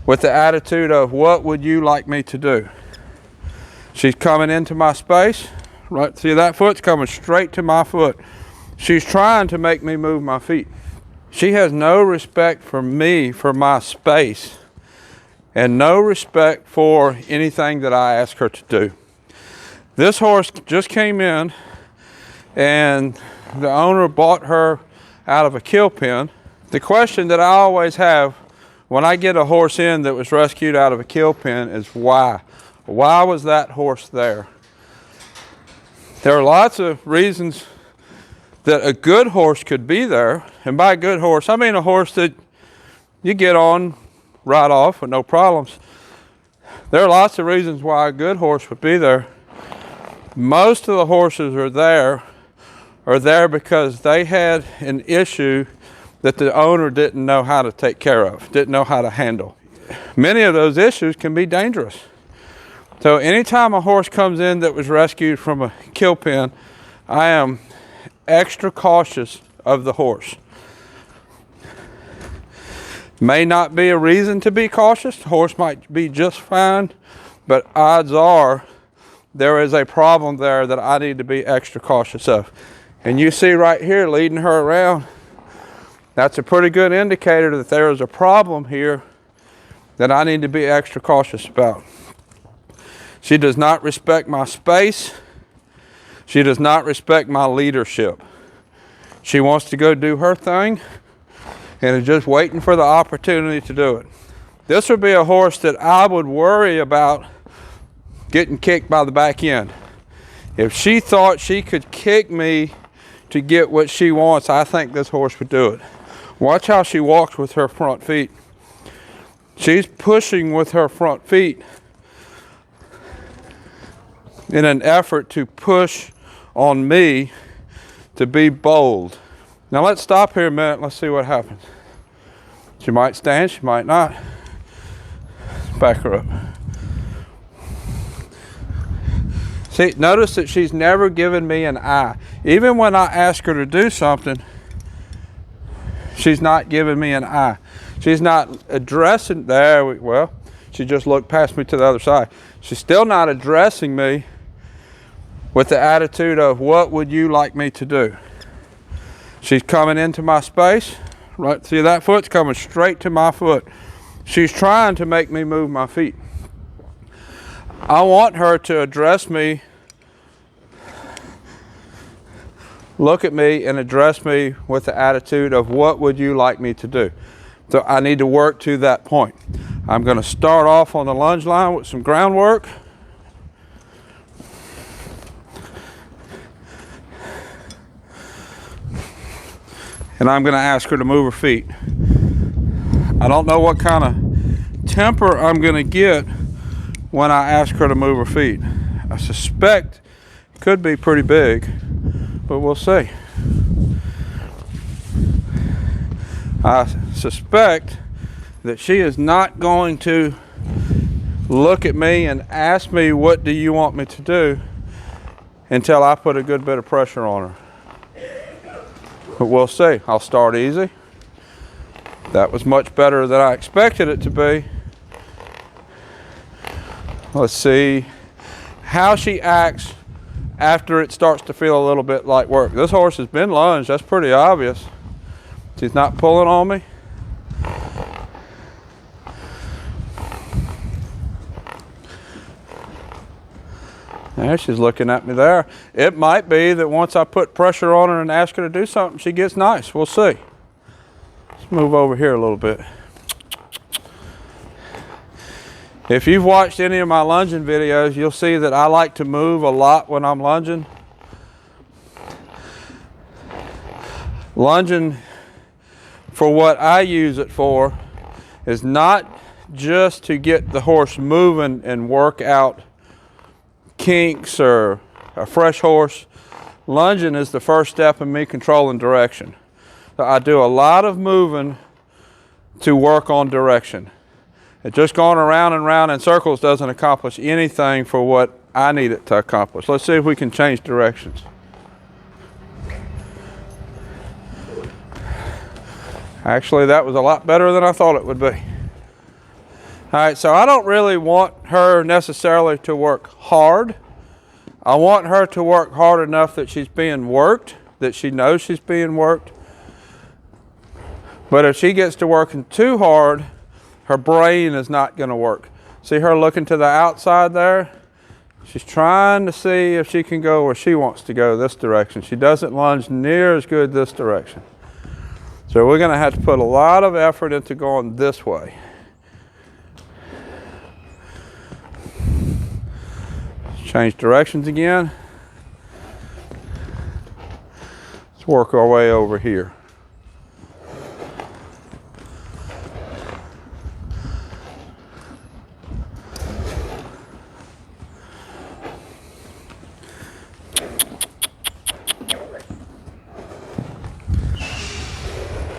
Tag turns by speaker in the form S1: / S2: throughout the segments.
S1: with the attitude of, what would you like me to do? She's coming into my space. Right, see, that foot's coming straight to my foot. She's trying to make me move my feet. She has no respect for me, for my space, and no respect for anything that I ask her to do. This horse just came in, and the owner bought her out of a kill pen. The question that I always have when I get a horse in that was rescued out of a kill pen is why? Why was that horse there? There are lots of reasons that a good horse could be there. And by a good horse, I mean a horse that you get on right off with no problems. There are lots of reasons why a good horse would be there. Most of the horses are there because they had an issue that the owner didn't know how to take care of, didn't know how to handle. Many of those issues can be dangerous. So anytime a horse comes in that was rescued from a kill pen, I am extra cautious of the horse. May not be a reason to be cautious. The horse might be just fine, but odds are there is a problem there that I need to be extra cautious of. And you see right here, leading her around, that's a pretty good indicator that there is a problem here that I need to be extra cautious about. She does not respect my space. She does not respect my leadership. She wants to go do her thing and is just waiting for the opportunity to do it. This would be a horse that I would worry about getting kicked by the back end. If she thought she could kick me to get what she wants, I think this horse would do it. Watch how she walks with her front feet. She's pushing with her front feet in an effort to push on me to be bold. Now let's stop here a minute. Let's see what happens. She might stand, she might not. Back her up. See, notice that she's never given me an eye. Even when I ask her to do something, she's not giving me an eye. She's not addressing, well, she just looked past me to the other side. She's still not addressing me with the attitude of, what would you like me to do? She's coming into my space. Right, see, that foot's coming straight to my foot. She's trying to make me move my feet. I want her to address me, look at me and address me with the attitude of, what would you like me to do? So I need to work to that point. I'm going to start off on the lunge line with some groundwork. And I'm going to ask her to move her feet. I don't know what kind of temper I'm going to get when I ask her to move her feet. I suspect it could be pretty big, but we'll see. I suspect that she is not going to look at me and ask me, what do you want me to do, until I put a good bit of pressure on her. But we'll see. I'll start easy. That was much better than I expected it to be. Let's see how she acts after it starts to feel a little bit like work. This horse has been lunged. That's pretty obvious. She's not pulling on me. There, she's looking at me there. It might be that once I put pressure on her and ask her to do something, she gets nice. We'll see. Let's move over here a little bit. If you've watched any of my lunging videos, you'll see that I like to move a lot when I'm lunging. Lunging, for what I use it for, is not just to get the horse moving and work out kinks or a fresh horse. Lunging is the first step in me controlling direction. So I do a lot of moving to work on direction. And just going around and around in circles doesn't accomplish anything for what I need it to accomplish. Let's see if we can change directions. Actually, that was a lot better than I thought it would be. All right, so I don't really want her necessarily to work hard. I want her to work hard enough that she's being worked, that she knows she's being worked. But if she gets to working too hard, her brain is not going to work. See her looking to the outside there? She's trying to see if she can go where she wants to go, this direction. She doesn't lunge near as good this direction. So we're going to have to put a lot of effort into going this way. Change directions again. Let's work our way over here.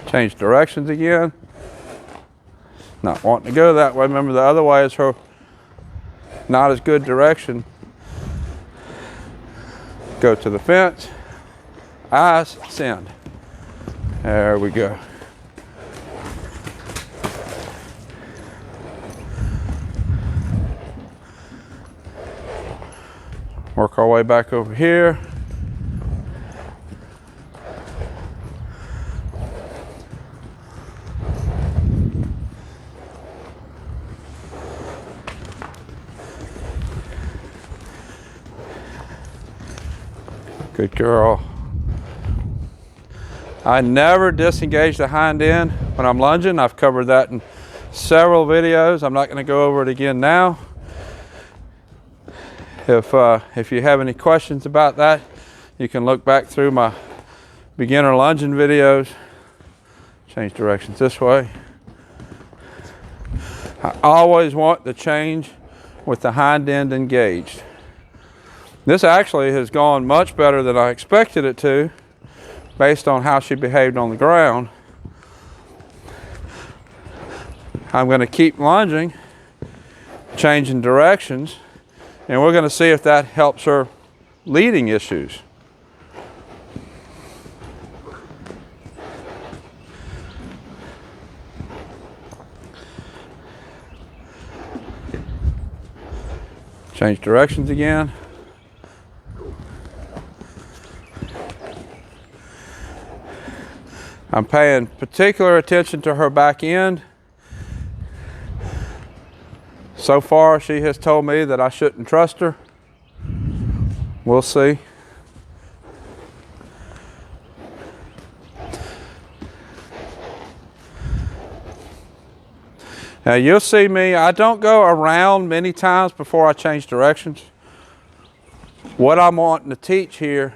S1: Change directions again. Not wanting to go that way. Remember, the other way is her not as good direction. Go to the fence. Eyes, send. There we go. Work our way back over here. Good girl. I never disengage the hind end when I'm lunging. I've covered that in several videos. I'm not going to go over it again now. If you have any questions about that, you can look back through my beginner lunging videos. Change directions this way. I always want the change with the hind end engaged. This actually has gone much better than I expected it to, based on how she behaved on the ground. I'm going to keep lunging, changing directions, and we're going to see if that helps her leading issues. Change directions again. I'm paying particular attention to her back end. So far, she has told me that I shouldn't trust her. We'll see. Now you'll see me, I don't go around many times before I change directions. What I'm wanting to teach here,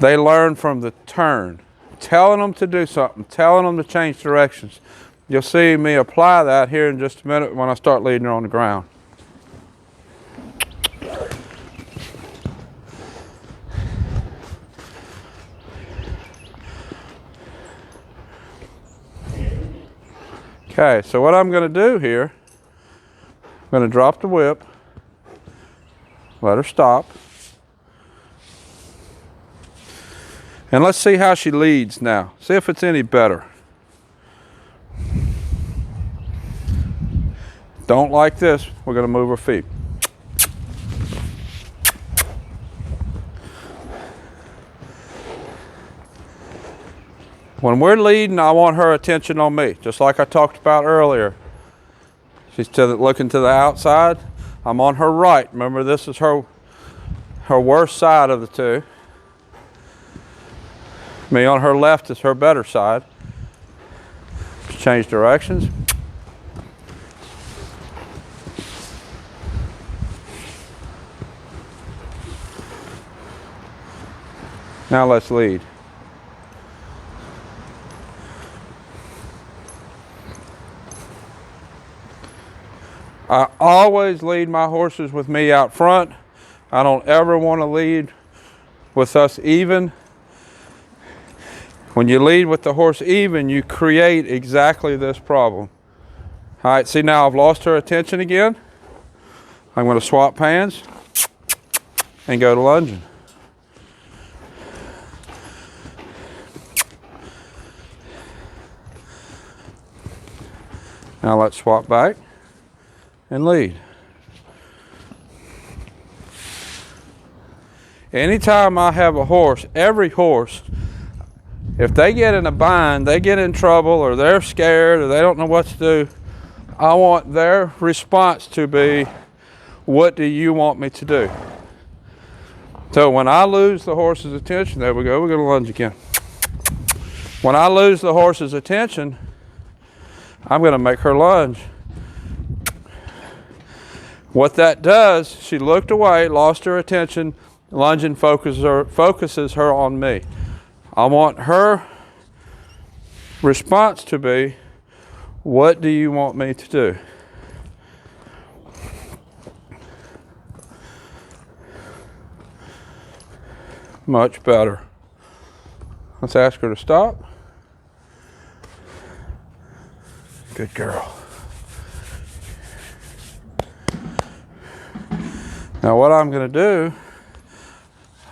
S1: they learn from the turn. Telling them to do something, telling them to change directions. You'll see me apply that here in just a minute when I start leading her on the ground. Okay, so what I'm going to do here, I'm going to drop the whip, let her stop. And let's see how she leads now. See if it's any better. Don't like this, we're going to move her feet. When we're leading, I want her attention on me, just like I talked about earlier. She's looking to the outside. I'm on her right. Remember, this is her worst side of the two. Me on her left is her better side. Change directions. Now let's lead. I always lead my horses with me out front. I don't ever want to lead with us even. When you lead with the horse even, you create exactly this problem. All right, see now I've lost her attention again. I'm going to swap hands and go to lunging. Now let's swap back and lead. Anytime I have a horse, every horse, if they get in a bind, they get in trouble, or they're scared, or they don't know what to do, I want their response to be, what do you want me to do? So when I lose the horse's attention, there we go, we're going to lunge again. When I lose the horse's attention, I'm going to make her lunge. What that does, she looked away, lost her attention, lunging focuses her on me. I want her response to be, what do you want me to do? Much better. Let's ask her to stop. Good girl. Now what I'm going to do,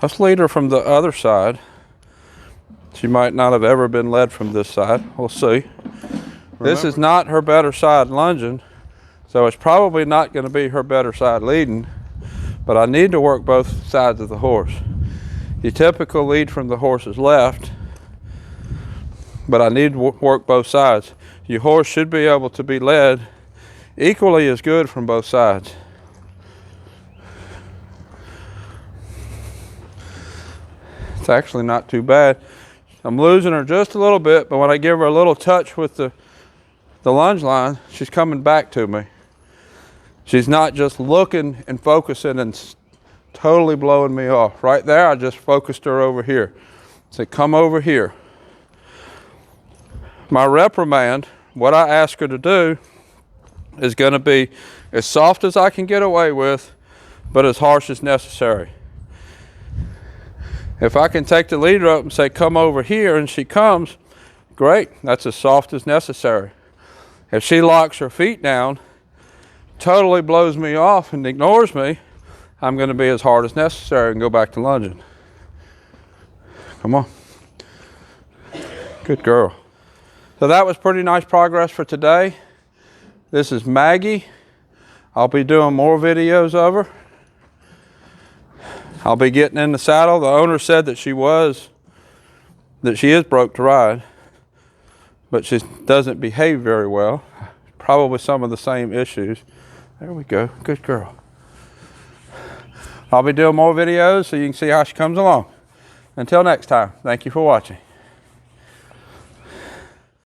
S1: let's lead her from the other side. She might not have ever been led from this side. We'll see. This is not her better side lunging, so it's probably not going to be her better side leading, but I need to work both sides of the horse. The typical lead from the horse's left, but I need to work both sides. Your horse should be able to be led equally as good from both sides. It's actually not too bad. I'm losing her just a little bit, but when I give her a little touch with the lunge line, she's coming back to me. She's not just looking and focusing and totally blowing me off. Right there, I just focused her over here. Say, come over here. My reprimand, what I ask her to do, is going to be as soft as I can get away with, but as harsh as necessary. If I can take the leader up and say, come over here, and she comes, great, that's as soft as necessary. If she locks her feet down, totally blows me off and ignores me, I'm going to be as hard as necessary and go back to lunging. Come on. Good girl. So that was pretty nice progress for today. This is Maggie. I'll be doing more videos of her. I'll be getting in the saddle. The owner said that she is broke to ride, but she doesn't behave very well. Probably some of the same issues. There we go. Good girl. I'll be doing more videos so you can see how she comes along. Until next time, thank you for watching.